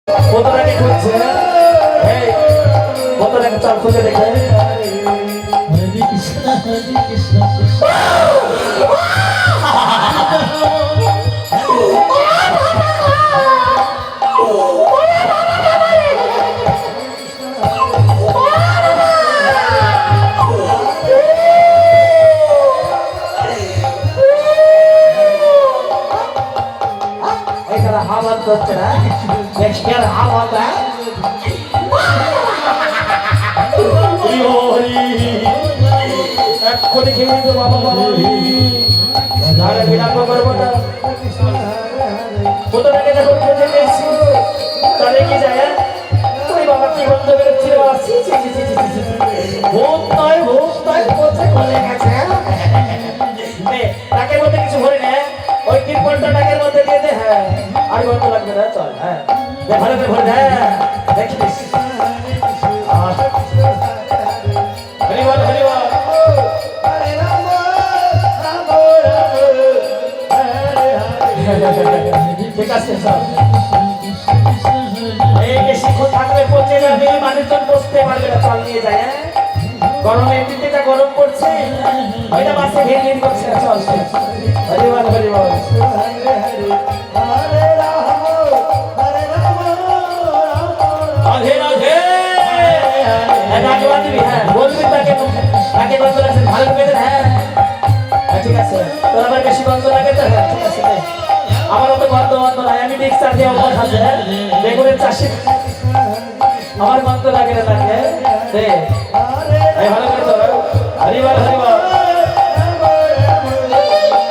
কতটাকে খুঁজছে এই কতটাকে চল খুঁজে দেখে হরে কৃষ্ণ কৃষ্ণ হাওয়া হচ্ছে না নেক্সট হাওয়া দেয় এক্ষুনি খেয়ে দিতে বাবা বাবা আরে বিলম্ব করবো না কোথায় যখন খুঁজে পেয়েছি তাহলে কি যায় ওই বাবা কি বন্ধ বেরোচ্ছিল ভূত নয় কোথায় খুলে গেছে টাকের মধ্যে কিছু ভরে নে ওই 3 টাকের মধ্যে দিয়ে দে হ্যাঁ আর গন্ধ লাগবে না চল হ্যাঁ ভালো করে ভরে দে দেখিস হরিবল হরিবল ঠিক আছে সব এই যে শিক্ষক থাকলে পচে যাবে মানুষজন বসতে পারবে না চল নিয়ে যায় হ্যাঁ গরমে এমনিতে যা গরম পড়ছে ওইটা বাসে ঘের করছে চল হরিবল হরিবল রাধে রাধে রাধে হ্যাঁ বলবি তাকে বন্ধ রাখছেন ভালো করে হ্যাঁ ঠিক আছে তোর আবার বেশি বন্ধ লাগে তো হ্যাঁ ঠিক আছে আমারও তো বন্ধ নাই আমি মিক্সার দিয়ে অভ্যাস আছে বেগুনের চাষি আমার বন্ধ লাগে না তাকে রে এই ভালো করে তো হরিবল হরিবল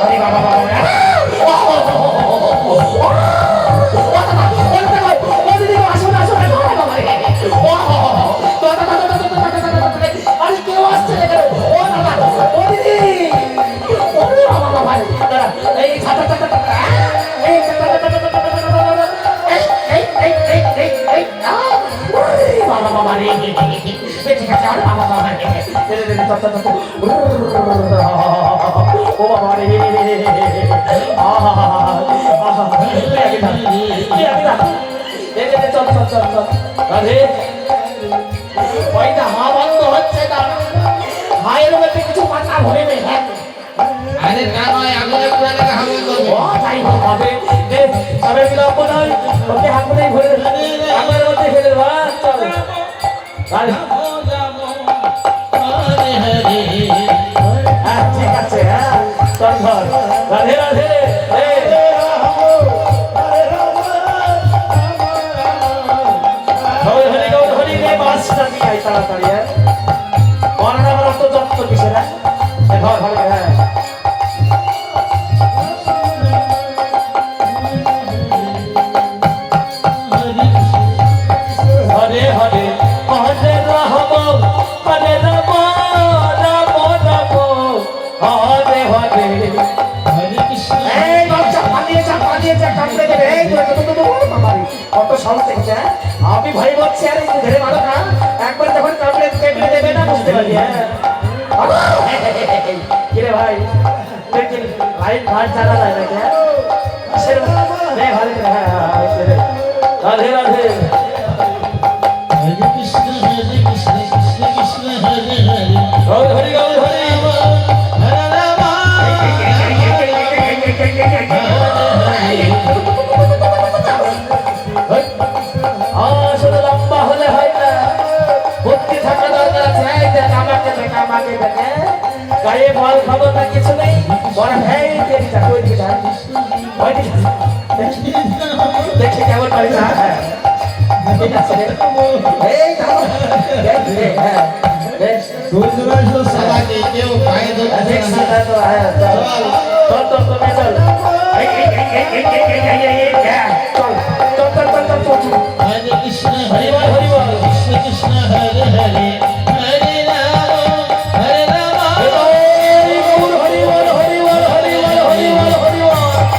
হরি বাবা বাবা কিছু পাতা ভরে নেই আরে না নয় আগুনে পুরা টাকা হামল করবে ও তাই হবে সবাই বিলম্ব নয় ওকে হাগুনেই ভরে আগুনের মধ্যে ফেলে বা চল আরে হ্যাঁ ঠিক আছে হ্যাঁ চল ধর রাধে রাধে হরি রে বাসটা নিয়ে আয় তাড়াতাড়ি হ্যাঁ মরণ আমার তো যত্ন কিসে না ধর ভালো হ্যাঁ হরে হরে হরে রাম হরে রাম রাম রাম হরে হরে হরে কৃষ্ণ এই বাচ্চা পালিয়ে যা কামড়ে দেবে এই বাবারি কত সাহস দেখছে আমি ভয় পাচ্ছি আরে একটু ধরে মারো না একবার যখন কামড়ে কেটে দেবে না বুঝতে পারি হ্যাঁ কিরে ভাই দেখেন ভাই ভাত জানা যায় নাকি হ্যাঁ রে ভালো হ্যাঁ রাধে রাধে হরে কৃষ্ণ কৃষ্ণ কৃষ্ণ হরে হরে হরি হরি হরি হরে রাম শুধু লম্বা হলে হয় না বুদ্ধি থাকা দরকার আছে এই দেখ আমাকে দেখে গায়ে বল ক্ষমতা কিছু নেই বড় ভাই দেরিটা কই দিটা ওই দেখি কেমন পারি না ঠিক আছে এই দাও হ্যাঁ দুর্গার সবাইকে কেউ পায়ে ধরে দেখছি না তো হ্যাঁ চল চল চল